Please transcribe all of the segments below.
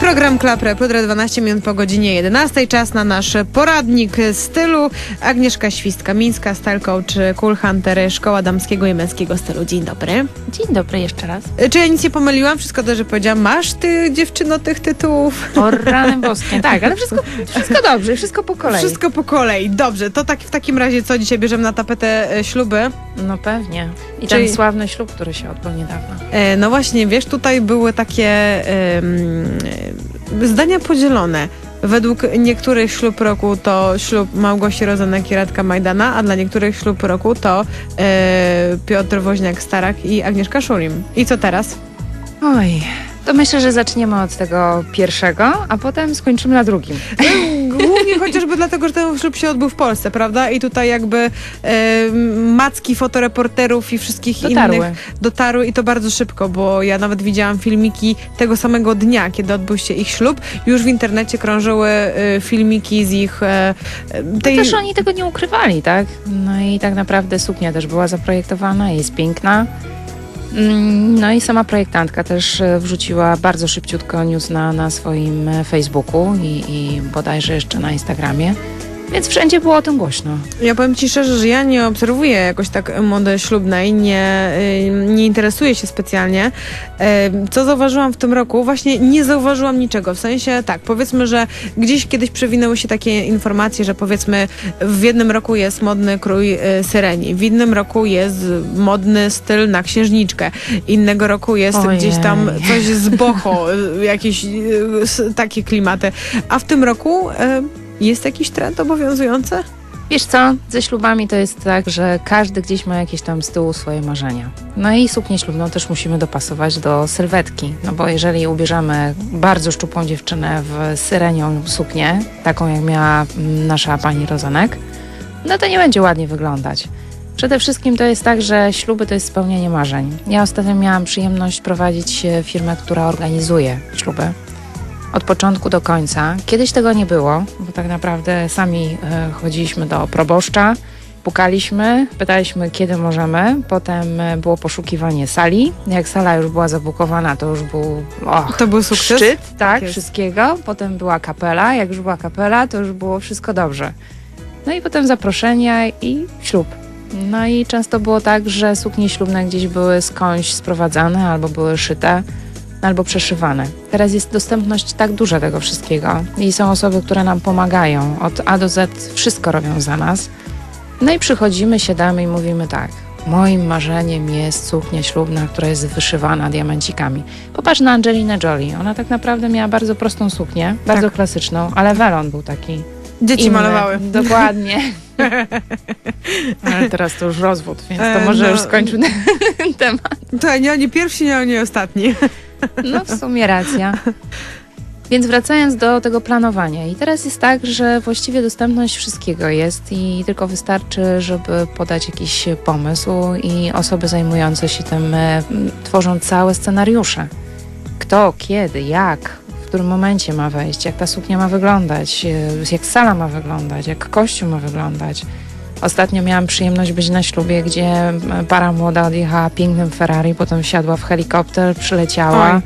Program Klap Repudre 12 minut po godzinie 11. Czas na nasz poradnik stylu. Agnieszka Świst-Kamińska, style coach Cool Hunter, Szkoła Damskiego i Męskiego Stylu. Dzień dobry. Dzień dobry jeszcze raz. Czy ja nic nie pomyliłam? Wszystko dobrze powiedziałam. Masz ty, dziewczyno, tych tytułów? O rany boskie. Tak, ale wszystko dobrze, wszystko po kolei. Wszystko po kolei. Dobrze, to tak w takim razie co? Dzisiaj bierzemy na tapetę śluby? No pewnie. I Czyli... ten sławny ślub, który się odbył niedawno. No właśnie, wiesz, tutaj były takie zdania podzielone. Według niektórych ślub roku to ślub Małgosi Rozenek i Radka Majdana, a dla niektórych ślub roku to Piotr Woźniak-Starak i Agnieszka Szulim. I co teraz? Oj, to myślę, że zaczniemy od tego pierwszego, a potem skończymy na drugim. Głównie chociażby dlatego, że ten ślub się odbył w Polsce, prawda? I tutaj jakby macki fotoreporterów i wszystkich innych dotarły i to bardzo szybko, bo ja nawet widziałam filmiki tego samego dnia, kiedy odbył się ich ślub. Już w internecie krążyły filmiki z ich... No też oni tego nie ukrywali, tak? No i tak naprawdę suknia też była zaprojektowana, jest piękna. No i sama projektantka też wrzuciła bardzo szybciutko news na swoim Facebooku i bodajże jeszcze na Instagramie. Więc wszędzie było o tym głośno. Ja powiem ci szczerze, że ja nie obserwuję jakoś tak mody ślubnej, nie interesuję się specjalnie. Co zauważyłam w tym roku? Właśnie nie zauważyłam niczego. W sensie tak, powiedzmy, że gdzieś kiedyś przewinęły się takie informacje, że powiedzmy w jednym roku jest modny krój syreni, w innym roku jest modny styl na księżniczkę, innego roku jest gdzieś tam coś z boho, jakieś takie klimaty. A w tym roku... Jest jakiś trend obowiązujący? Wiesz co, ze ślubami to jest tak, że każdy gdzieś ma jakieś tam z tyłu swoje marzenia. No i suknię ślubną też musimy dopasować do sylwetki, no bo jeżeli ubierzemy bardzo szczupłą dziewczynę w syrenią suknię, taką jak miała nasza pani Rozenek, no to nie będzie ładnie wyglądać. Przede wszystkim to jest tak, że śluby to jest spełnienie marzeń. Ja ostatnio miałam przyjemność prowadzić firmę, która organizuje śluby. Od początku do końca. Kiedyś tego nie było, bo tak naprawdę sami chodziliśmy do proboszcza, pukaliśmy, pytaliśmy kiedy możemy, potem było poszukiwanie sali. Jak sala już była zabukowana, to już był to był sukces? Szczyt, tak, wszystkiego. Potem była kapela, jak już była kapela, to już było wszystko dobrze. No i potem zaproszenia i ślub. No i często było tak, że suknie ślubne gdzieś były skądś sprowadzane albo były szyte, albo przeszywane. Teraz jest dostępność tak duża tego wszystkiego i są osoby, które nam pomagają. Od A do Z wszystko robią za nas. No i przychodzimy, siadamy i mówimy tak. Moim marzeniem jest suknia ślubna, która jest wyszywana diamencikami. Popatrz na Angelinę Jolie. Ona tak naprawdę miała bardzo prostą suknię, bardzo klasyczną, ale welon był taki Dzieci inny. malowały. Dokładnie. Ale teraz to już rozwód, więc to może już skończył ten temat. To nie oni pierwsi, nie oni ostatni. No w sumie racja. Więc wracając do tego planowania. I teraz jest tak, że właściwie dostępność wszystkiego jest i tylko wystarczy, żeby podać jakiś pomysł i osoby zajmujące się tym tworzą całe scenariusze. Kto, kiedy, jak, w którym momencie ma wejść, jak ta suknia ma wyglądać, jak sala ma wyglądać, jak kościół ma wyglądać. Ostatnio miałam przyjemność być na ślubie, gdzie para młoda odjechała pięknym Ferrari, potem wsiadła w helikopter, przyleciała.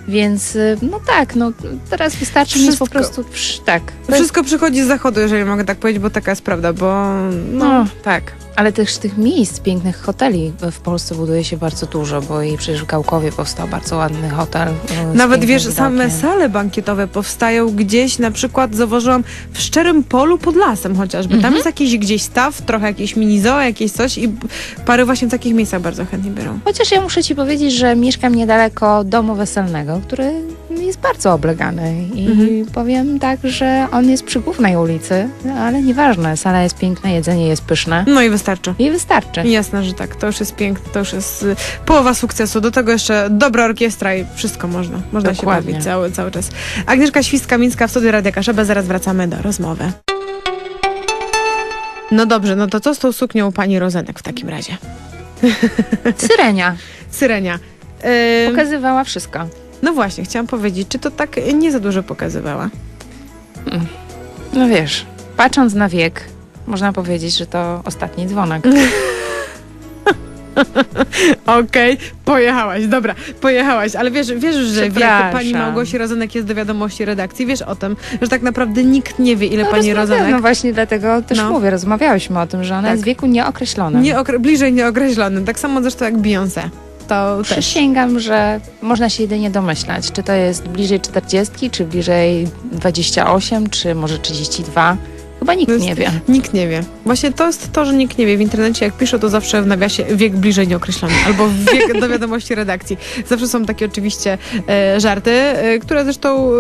Więc no tak, no teraz wystarczy mieć po prostu tak. Wszystko przychodzi z zachodu, jeżeli mogę tak powiedzieć, bo taka jest prawda, bo no tak. Ale też tych miejsc, pięknych hoteli w Polsce buduje się bardzo dużo, bo i przecież w Gałkowie powstał bardzo ładny hotel. Nawet wiesz, same sale bankietowe powstają gdzieś, na przykład zauważyłam w Szczerym Polu pod lasem chociażby. Tam jest jakiś gdzieś staw, trochę jakieś mini zoo, jakieś coś i pary właśnie w takich miejscach bardzo chętnie biorą. Chociaż ja muszę ci powiedzieć, że mieszkam niedaleko domu weselnego, który jest bardzo oblegany i powiem tak, że on jest przy głównej ulicy, ale nieważne, sala jest piękna, jedzenie jest pyszne. No i wystarczy. I wystarczy. Jasne, że tak. To już jest piękne, to już jest połowa sukcesu. Do tego jeszcze dobra orkiestra i wszystko można. Można się bawić cały czas. Agnieszka Świst-Kamińska w studiu Radia Kaszebę. Zaraz wracamy do rozmowy. No dobrze, no to co z tą suknią pani Rozenek w takim razie? Syrenia. Pokazywała wszystko. No właśnie, chciałam powiedzieć, czy to tak nie za dużo pokazywała? No wiesz, patrząc na wiek, można powiedzieć, że to ostatni dzwonek. Okej, pojechałaś, dobra, pojechałaś, ale wiesz, że wiek Przepraszam. pani Małgosi Rozenek jest do wiadomości redakcji, wiesz o tym, że tak naprawdę nikt nie wie, ile pani Rozenek... No właśnie dlatego też No. mówię, rozmawiałyśmy o tym, że ona Tak. jest w wieku nieokreślonym. Bliżej nieokreślonym, tak samo zresztą jak Beyoncé. To też. Przysięgam, że można się jedynie domyślać, czy to jest bliżej 40, czy bliżej 28, czy może 32. Chyba nikt nie wie. Nikt nie wie. Właśnie to jest to, że nikt nie wie. W internecie jak piszę, to zawsze w nawiasie wiek bliżej nieokreślony. Albo wiek do wiadomości redakcji. Zawsze są takie oczywiście żarty, które zresztą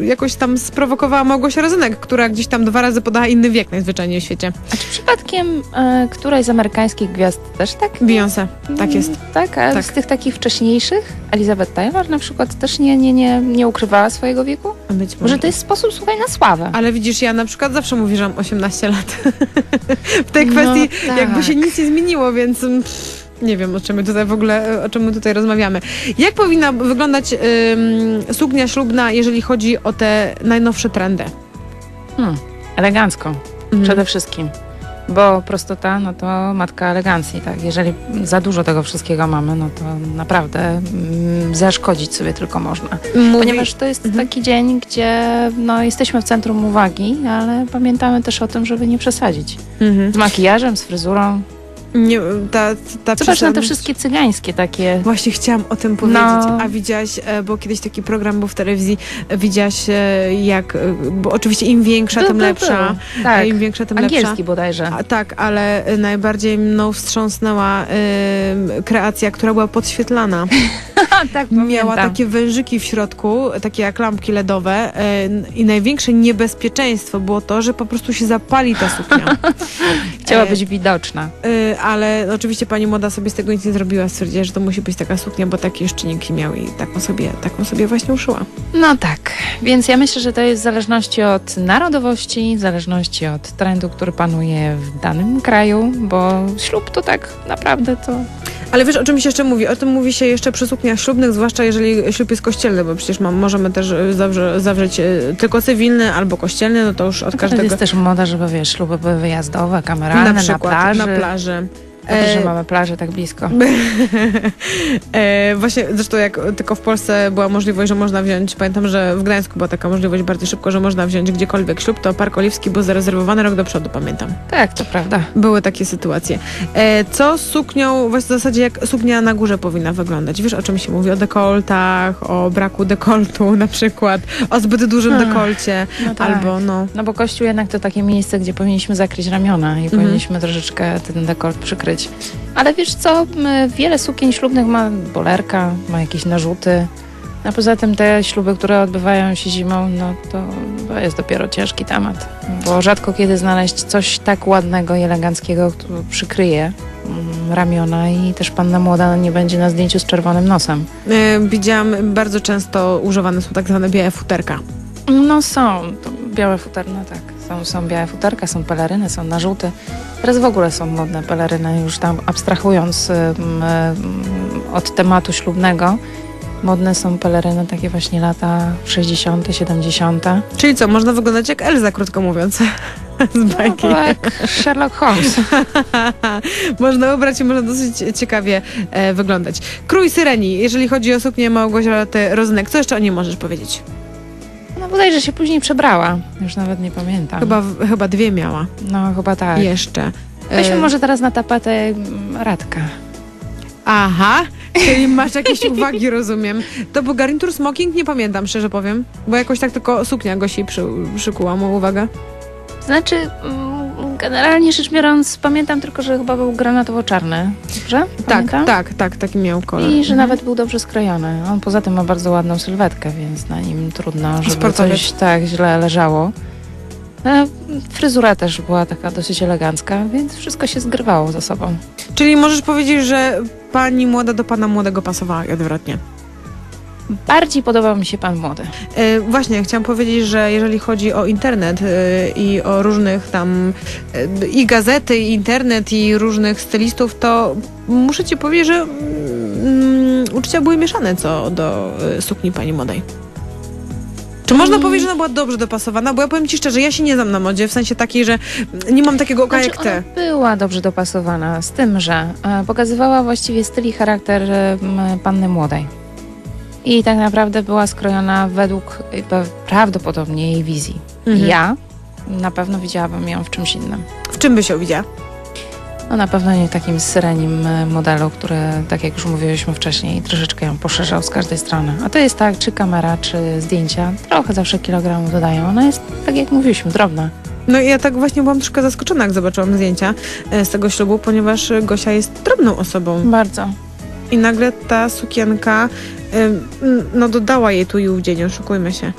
jakoś tam sprowokowała Małgosia Rozenek, która gdzieś tam 2 razy podała inny wiek najzwyczajniej w świecie. A czy przypadkiem któraś z amerykańskich gwiazd też tak? Beyoncé, tak jest. Tak, a Tak. z tych takich wcześniejszych? Elizabeth Taylor na przykład też nie ukrywała swojego wieku? Być może. Może to jest sposób, słuchaj, na sławę. Ale widzisz, ja na przykład zawsze mówię, że mam 18 lat. W tej kwestii No tak. jakby się nic nie zmieniło, więc nie wiem, o czym my tutaj w ogóle, o czym my tutaj rozmawiamy. Jak powinna wyglądać suknia ślubna, jeżeli chodzi o te najnowsze trendy? Elegancko. Przede wszystkim. Bo prostota, no to matka elegancji, tak? Jeżeli za dużo tego wszystkiego mamy, no to naprawdę zaszkodzić sobie tylko można. Ponieważ to jest taki dzień, gdzie no, jesteśmy w centrum uwagi, ale pamiętamy też o tym, żeby nie przesadzić. Z makijażem, z fryzurą. Nie, ta Zobacz na te przesadność. wszystkie cygańskie takie. Właśnie chciałam o tym powiedzieć. No. A widziałaś, bo kiedyś taki program był w telewizji, widziałaś jak, bo oczywiście im większa, tym lepsza. Tak, Im większa, tym angielski lepsza. bodajże. Tak, ale najbardziej mną wstrząsnęła kreacja, która była podświetlana. Tak, Miała pamiętam. takie wężyki w środku, takie jak lampki LEDowe i największe niebezpieczeństwo było to, że po prostu się zapali ta suknia. Chciała być widoczna. Ale oczywiście pani młoda sobie z tego nic nie zrobiła, stwierdziła, że to musi być taka suknia, bo taki jeszcze nikt nie miał i taką sobie właśnie uszyła. No tak, więc ja myślę, że to jest w zależności od narodowości, w zależności od trendu, który panuje w danym kraju, bo ślub to tak naprawdę to... Ale wiesz, o czym się jeszcze mówi? O tym mówi się jeszcze przy sukniach ślubnych, zwłaszcza jeżeli ślub jest kościelny, bo przecież możemy też zawrzeć tylko cywilny albo kościelny, no to już od Teraz każdego... jest też moda, żeby wiesz, śluby były wyjazdowe, kameralne, na przykład, na na plaży. Dobrze, że mamy plażę tak blisko. Właśnie, zresztą jak tylko w Polsce była możliwość, że można wziąć, pamiętam, że w Gdańsku była taka możliwość bardzo szybko, że można wziąć gdziekolwiek ślub, to Park Oliwski był zarezerwowany rok do przodu, pamiętam. Tak, to prawda. Były takie sytuacje. Co z suknią, właśnie w zasadzie jak suknia na górze powinna wyglądać? Wiesz, o czym się mówi? O dekoltach, o braku dekoltu na przykład, o zbyt dużym dekolcie, No tak. albo no... No bo kościół jednak to takie miejsce, gdzie powinniśmy zakryć ramiona i powinniśmy troszeczkę ten dekolt przykryć. Ale wiesz co, wiele sukien ślubnych ma bolerka, ma jakieś narzuty. A poza tym te śluby, które odbywają się zimą, no to jest dopiero ciężki temat. Bo rzadko kiedy znaleźć coś tak ładnego i eleganckiego, które przykryje ramiona i też panna młoda nie będzie na zdjęciu z czerwonym nosem. Widziałam, bardzo często używane są tak zwane białe futerka. No są, to białe futerka, no tak. Są białe futerka, są peleryny, są narzuty. Teraz w ogóle są modne peleryny, już tam abstrahując od tematu ślubnego. Modne są peleryny takie właśnie lata 60., 70. Czyli co, można wyglądać jak Elza, krótko mówiąc, z bajki. No, jak Sherlock Holmes. Można ubrać i można dosyć ciekawie wyglądać. Krój Syreni, jeżeli chodzi o suknię Małgorzaty Rozenek, co jeszcze o niej możesz powiedzieć? No bodajże się później przebrała. Już nawet nie pamiętam. Chyba 2 miała. No chyba tak. Jeszcze. Weźmy może teraz na tapetę Radka. Aha, czyli masz jakieś uwagi, rozumiem. To był garnitur smoking? Nie pamiętam, szczerze powiem. Bo jakoś tak tylko suknia gości przykuła mu uwagę. Znaczy, generalnie rzecz biorąc, pamiętam tylko, że chyba był granatowo-czarny. Dobrze? Pamiętam? Tak, taki miał kolor. I że nawet był dobrze skrojony. On poza tym ma bardzo ładną sylwetkę, więc na nim trudno, żeby Sportowiec. coś tak źle leżało. Fryzura też była taka dosyć elegancka, więc wszystko się zgrywało ze sobą. Czyli możesz powiedzieć, że pani młoda do pana młodego pasowała i odwrotnie. Bardziej podobał mi się pan młody. Właśnie, chciałam powiedzieć, że jeżeli chodzi o internet i o różnych tam i gazety, i internet, i różnych stylistów, to muszę ci powiedzieć, że uczucia były mieszane co do sukni pani młodej. Czy można powiedzieć, że ona była dobrze dopasowana? Bo ja powiem ci szczerze, ja się nie znam na modzie, w sensie takiej, że nie mam takiego oka jak ty. Ona była dobrze dopasowana, z tym, że pokazywała właściwie styl i charakter panny młodej. I tak naprawdę była skrojona według prawdopodobnie jej wizji. Ja na pewno widziałabym ją w czymś innym. W czym by się widziała? No na pewno nie w takim syrenim modelu, który, tak jak już mówiliśmy wcześniej, troszeczkę ją poszerzał z każdej strony. A to jest tak, czy kamera, czy zdjęcia, trochę zawsze kilogramów dodają. Ona jest, tak jak mówiliśmy, drobna. No i ja tak właśnie byłam troszkę zaskoczona, jak zobaczyłam zdjęcia z tego ślubu, ponieważ Gosia jest drobną osobą. Bardzo. I nagle ta sukienka no dodała jej tu i ówdzie, nie oszukujmy się.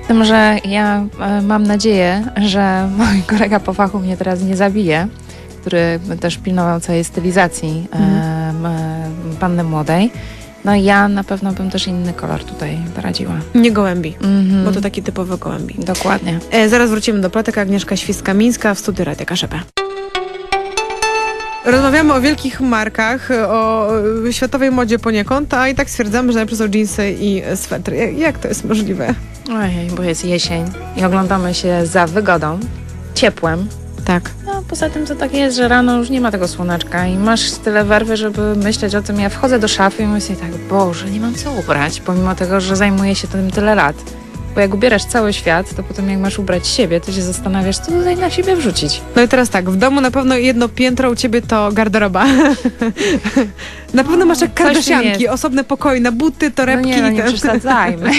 Z tym, że ja mam nadzieję, że mój kolega po fachu mnie teraz nie zabije, który też pilnował całej stylizacji panny młodej. No i ja na pewno bym też inny kolor tutaj doradziła. Nie gołębi, bo to taki typowy gołębi. Dokładnie. Zaraz wrócimy do plotek. Agnieszka Świst-Kamińska w studiu Radia KSZP. Rozmawiamy o wielkich markach, o światowej modzie poniekąd, a i tak stwierdzamy, że najpierw są dżinsy i swetry. Jak to jest możliwe? Ojej, bo jest jesień i oglądamy się za wygodą, ciepłem. Tak. No poza tym to tak jest, że rano już nie ma tego słoneczka i masz tyle werwy, żeby myśleć o tym. Ja wchodzę do szafy i myślę tak, Boże, nie mam co ubrać, pomimo tego, że zajmuję się tym tyle lat. Bo jak ubierasz cały świat, to potem jak masz ubrać siebie, to się zastanawiasz, co tutaj na siebie wrzucić. No i teraz tak, w domu na pewno jedno piętro, u ciebie to garderoba. Na pewno masz jak kardashianki, osobne pokoje na buty, torebki. No nie przesadzajmy.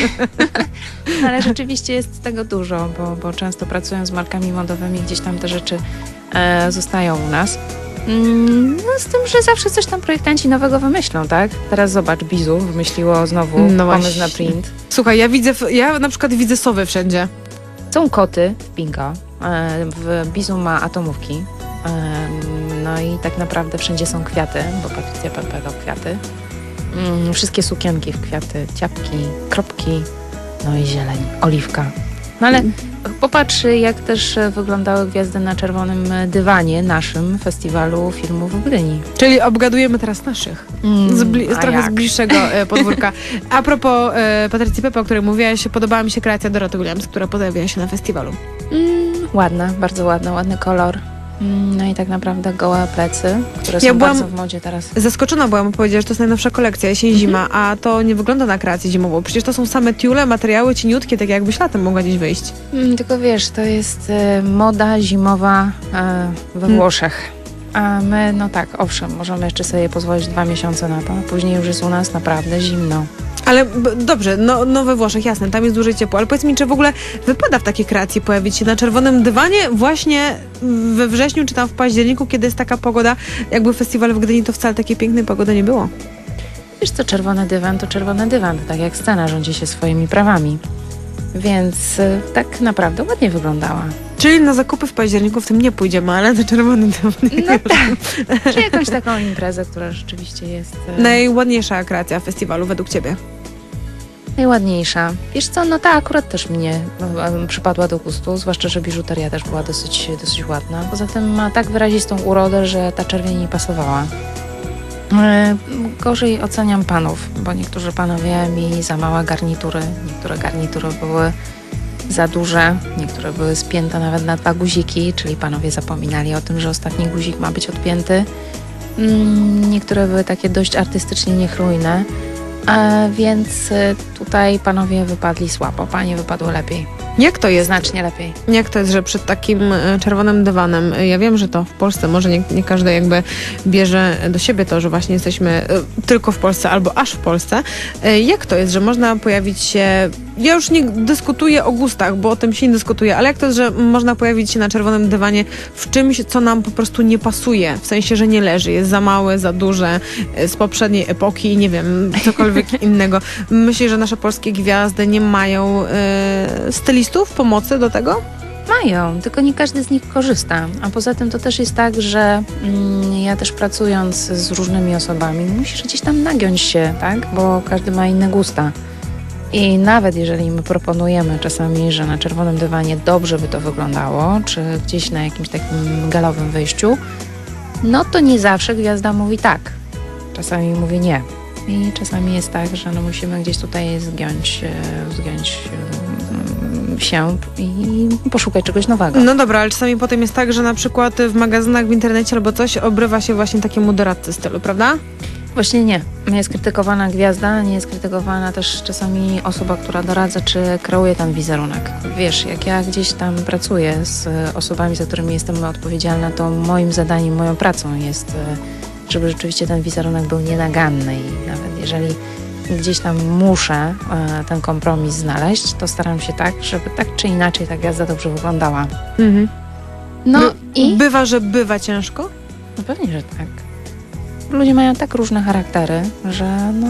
Ale rzeczywiście jest tego dużo, bo często pracując z markami modowymi, gdzieś tam te rzeczy zostają u nas. No z tym, że zawsze coś tam projektanci nowego wymyślą, tak? Teraz zobacz, Bizu wymyśliło znowu pomysł na print. Słuchaj, ja na przykład widzę sowy wszędzie. Są koty w Pinko. W Bizu ma atomówki. No i tak naprawdę wszędzie są kwiaty, bo Patrycja Pepe to kwiaty. Wszystkie sukienki w kwiaty, ciapki, kropki, no i zieleń, oliwka. No ale popatrz, jak też wyglądały gwiazdy na czerwonym dywanie naszym festiwalu filmów w Gdyni. Czyli obgadujemy teraz naszych. Trochę z bliższego podwórka. A propos Patrycji Pepe, o której mówiłaś, podobała mi się kreacja Doroty Williams, która pojawiła się na festiwalu. Ładna, bardzo ładna, ładny kolor. No i tak naprawdę gołe plecy, które są bardzo w modzie teraz. Zaskoczona byłam, bo powiedziała, że to jest najnowsza kolekcja jesień-zima, a to nie wygląda na kreację zimową. Przecież to są same tiule, materiały cieniutkie, tak jakbyś latem mogła gdzieś wyjść. Tylko wiesz, to jest moda zimowa we Włoszech. A my, no tak, owszem, możemy jeszcze sobie pozwolić 2 miesiące na to, a później już jest u nas naprawdę zimno. Ale dobrze, no we Włoszech, jasne, tam jest dłużej ciepło, ale powiedz mi, czy w ogóle wypada w takiej kreacji pojawić się na czerwonym dywanie właśnie we wrześniu czy tam w październiku, kiedy jest taka pogoda, jakby festiwal w Gdyni, to wcale takiej pięknej pogody nie było. Wiesz co, czerwony dywan to czerwony dywan, tak jak scena rządzi się swoimi prawami. Więc tak naprawdę ładnie wyglądała. Czyli na zakupy w październiku w tym nie pójdziemy, ale na czerwony dywan. No tak, czy jakąś taką imprezę, która rzeczywiście jest... Najładniejsza kreacja festiwalu według ciebie? Najładniejsza. Wiesz co, no ta akurat też mnie przypadła do gustu, zwłaszcza, że biżuteria też była dosyć ładna. Poza tym ma tak wyrazistą urodę, że ta czerwień nie pasowała. Gorzej oceniam panów, bo niektórzy panowie mieli za małe garnitury, niektóre garnitury były za duże, niektóre były spięte nawet na 2 guziki, czyli panowie zapominali o tym, że ostatni guzik ma być odpięty. Niektóre były takie dość artystycznie niechlujne, więc tutaj panowie wypadli słabo, panie wypadły lepiej. Jak to jest? Znacznie lepiej. Jak to jest, że przed takim czerwonym dywanem, ja wiem, że to w Polsce, może nie każdy jakby bierze do siebie to, że właśnie jesteśmy tylko w Polsce albo aż w Polsce. Jak to jest, że można pojawić się, ja już nie dyskutuję o gustach, bo o tym się nie dyskutuje, ale jak to jest, że można pojawić się na czerwonym dywanie w czymś, co nam po prostu nie pasuje, w sensie, że nie leży, jest za małe, za duże, z poprzedniej epoki, nie wiem, cokolwiek innego. Myślisz, że nasze polskie gwiazdy nie mają stylistów pomocy do tego? Mają, tylko nie każdy z nich korzysta. A poza tym to też jest tak, że ja też pracując z różnymi osobami, musisz gdzieś tam nagiąć się, tak? Bo każdy ma inne gusta. I nawet jeżeli my proponujemy czasami, że na czerwonym dywanie dobrze by to wyglądało, czy gdzieś na jakimś takim galowym wyjściu, no to nie zawsze gwiazda mówi tak. Czasami mówi nie. i czasami jest tak, że no musimy gdzieś tutaj zgiąć się i poszukać czegoś nowego. No dobra, ale czasami potem jest tak, że na przykład w magazynach, w internecie albo coś obrywa się właśnie takiemu doradcy stylu, prawda? Właśnie nie. Nie jest krytykowana gwiazda, nie jest krytykowana też czasami osoba, która doradza, czy kreuje ten wizerunek. Wiesz, jak ja gdzieś tam pracuję z osobami, za którymi jestem odpowiedzialna, to moim zadaniem, moją pracą jest, żeby rzeczywiście ten wizerunek był nienaganny i nawet jeżeli gdzieś tam muszę ten kompromis znaleźć, to staram się tak, żeby tak czy inaczej ta gwiazda dobrze wyglądała. Mhm. No i... Bywa, że bywa ciężko? No pewnie, że tak. Ludzie mają tak różne charaktery, że no,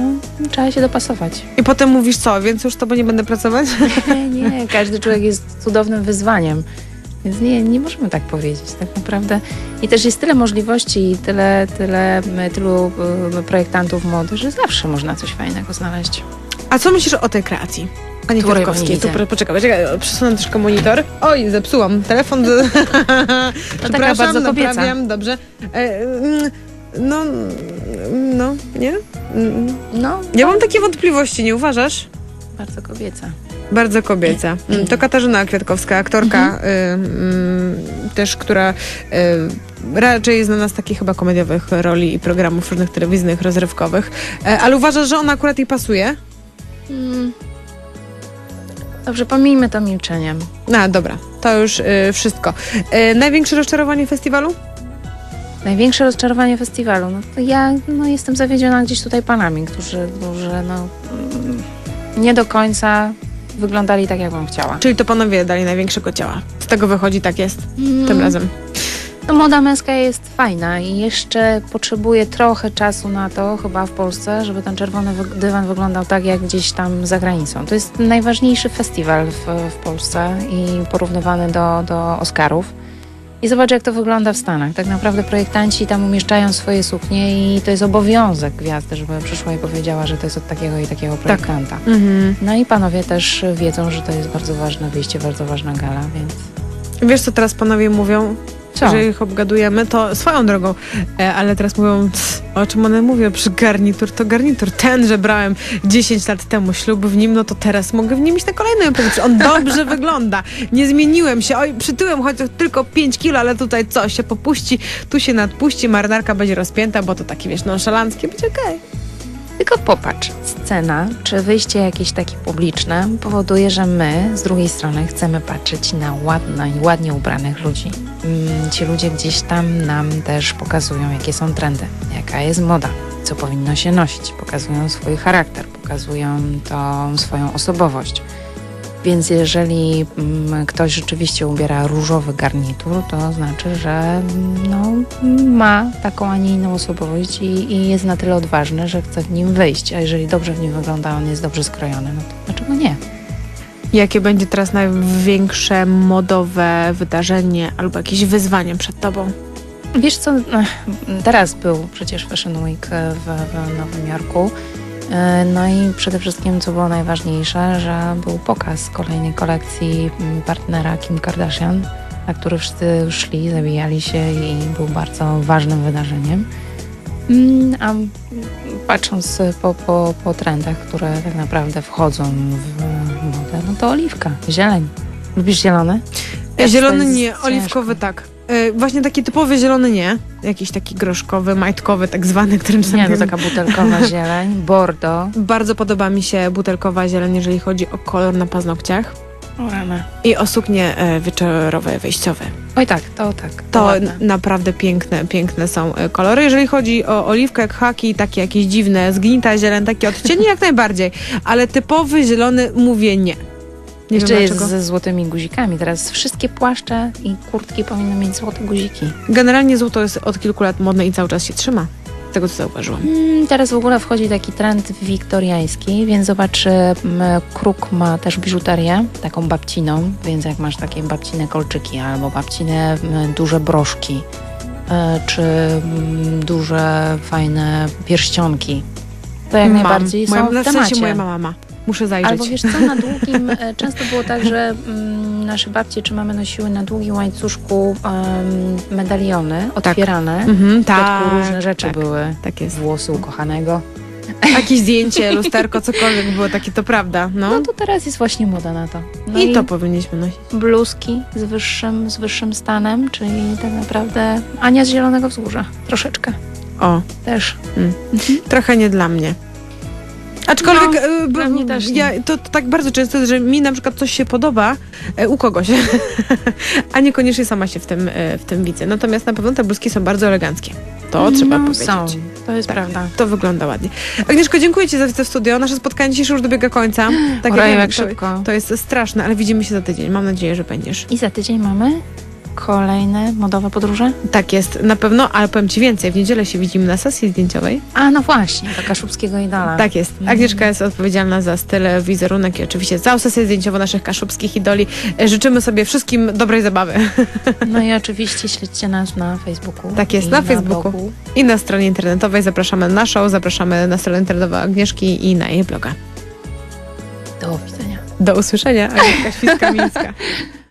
trzeba się dopasować. I potem mówisz co, więc już z tobą nie będę pracować? Nie, każdy człowiek jest cudownym wyzwaniem. Więc nie możemy tak powiedzieć, tak naprawdę. I też jest tyle możliwości i tylu projektantów mody, że zawsze można coś fajnego znaleźć. A co myślisz o tej kreacji? Pani Której Kwiatkowskiej. nie widzę. Poczekaj, przesunę troszkę monitor. Oj, zepsułam telefon. To taka bardzo kobieca. Naprawiam, dobrze. Nie? No, Ja mam takie wątpliwości, nie uważasz? bardzo kobieca. Bardzo kobieca. To Katarzyna Kwiatkowska, aktorka, też, która raczej jest znana z takich chyba komediowych roli i programów różnych telewizyjnych, rozrywkowych. Ale uważasz, że ona akurat jej pasuje? Dobrze, pomijmy to milczeniem. Dobra, to już wszystko. Największe rozczarowanie festiwalu? Największe rozczarowanie festiwalu? No to ja jestem zawiedziona gdzieś tutaj panami, którzy nie do końca wyglądali tak, jak bym chciała. Czyli to panowie dali największego ciała. Z tego wychodzi, tak jest tym razem. No, moda męska jest fajna i jeszcze potrzebuje trochę czasu na to, chyba w Polsce, żeby ten czerwony dywan wyglądał tak, jak gdzieś tam za granicą. To jest najważniejszy festiwal w Polsce i porównywany do Oscarów. I zobacz, jak to wygląda w Stanach. Tak naprawdę projektanci tam umieszczają swoje suknie i to jest obowiązek gwiazdy, żeby przyszła i powiedziała, że to jest od takiego i takiego projektanta. Tak. No i panowie też wiedzą, że to jest bardzo ważne wyjście, bardzo ważna gala, więc... Wiesz, co teraz panowie mówią? Co? Że ich obgadujemy, to swoją drogą, ale teraz mówią, o czym one mówią, przy garnitur, to garnitur ten, że brałem 10 lat temu ślub w nim, no to teraz mogę w nim iść na kolejny, powiedzieć, on dobrze wygląda, nie zmieniłem się, oj, przytyłem chociaż tylko 5 kilo, ale tutaj co, się popuści, tu się nadpuści, marynarka będzie rozpięta, bo to taki, wiesz, nonszalanckie, będzie okej. Tylko popatrz, scena, czy wyjście jakieś takie publiczne powoduje, że my z drugiej strony chcemy patrzeć na ładnie ubranych ludzi. Ci ludzie gdzieś tam nam też pokazują, jakie są trendy, jaka jest moda, co powinno się nosić, pokazują swój charakter, pokazują tą swoją osobowość. Więc jeżeli ktoś rzeczywiście ubiera różowy garnitur, to znaczy, że ma taką, a nie inną osobowość i jest na tyle odważny, że chce w nim wyjść. A jeżeli dobrze w nim wygląda, on jest dobrze skrojony, no to dlaczego nie? Jakie będzie teraz największe modowe wydarzenie albo jakieś wyzwanie przed tobą? Wiesz co, teraz był przecież Fashion Week w Nowym Jorku. No i przede wszystkim, co było najważniejsze, że był pokaz kolejnej kolekcji partnera Kim Kardashian, na który wszyscy szli, zabijali się i był bardzo ważnym wydarzeniem. A patrząc po trendach, które tak naprawdę wchodzą w modę, no to oliwka, zieleń. Lubisz zielony? Zielony nie, oliwkowy tak. Właśnie taki typowy zielony nie. Jakiś taki groszkowy, majtkowy tak zwany, którym nie, to taka butelkowa zieleń, bordo. Bardzo podoba mi się butelkowa zieleń, jeżeli chodzi o kolor na paznokciach. O rany. I o suknie wieczorowe, wejściowe. Oj tak, to tak. To ładne. naprawdę piękne są kolory. Jeżeli chodzi o oliwkę, jak haki, takie jakieś dziwne, zgnita zieleń, takie odcienie jak najbardziej. Ale typowy zielony mówię nie. Nie Jeszcze wiem jest dlaczego. ze złotymi guzikami. Teraz wszystkie płaszcze i kurtki powinny mieć złote guziki. Generalnie złoto jest od kilku lat modne i cały czas się trzyma. Z tego, co zauważyłam. Teraz w ogóle wchodzi taki trend wiktoriański, więc zobacz, Kruk ma też biżuterię, taką babciną, więc jak masz takie babcine kolczyki albo babcine duże broszki, czy duże, fajne pierścionki, to jak najbardziej są w w sensie temacie. moja mama ma. Muszę zajrzeć. Albo wiesz co, na długim, często było tak, że nasze babcie czy mamy nosiły na długim łańcuszku medaliony otwierane. Mhm, W środku różne rzeczy były. Tak jest. Włosy ukochanego. Jakieś zdjęcie, lusterko, cokolwiek było takie, to prawda. No to teraz jest właśnie moda na to. No I to powinniśmy nosić. bluzki z wyższym stanem, czyli tak naprawdę Ania z Zielonego Wzgórza. Troszeczkę. O, Też. trochę nie dla mnie. Aczkolwiek dla mnie też nie. to tak bardzo często jest, że mi na przykład coś się podoba u kogoś, a niekoniecznie sama się w tym widzę. Natomiast na pewno te bluzki są bardzo eleganckie. To trzeba powiedzieć. Są. To jest Tak. prawda. To wygląda ładnie. Agnieszko, dziękuję Ci za wizytę w studio. Nasze spotkanie dzisiejsze już dobiega końca. Tak Ojej, jak to, szybko. to jest straszne, ale widzimy się za tydzień. Mam nadzieję, że będziesz. I za tydzień mamy kolejne modowe podróże. Tak jest, na pewno, ale powiem Ci więcej. W niedzielę się widzimy na sesji zdjęciowej. A no właśnie, do kaszubskiego idola. Tak jest. Agnieszka jest odpowiedzialna za styl, wizerunek i oczywiście za sesję zdjęciową naszych kaszubskich idoli. Życzymy sobie wszystkim dobrej zabawy. No i oczywiście śledźcie nas na Facebooku. Tak jest, i na Facebooku. blogu. I na stronie internetowej. Zapraszamy na show, zapraszamy na stronę internetową Agnieszki i na jej bloga. Do widzenia. Do usłyszenia. Agnieszka Świska-Mińska.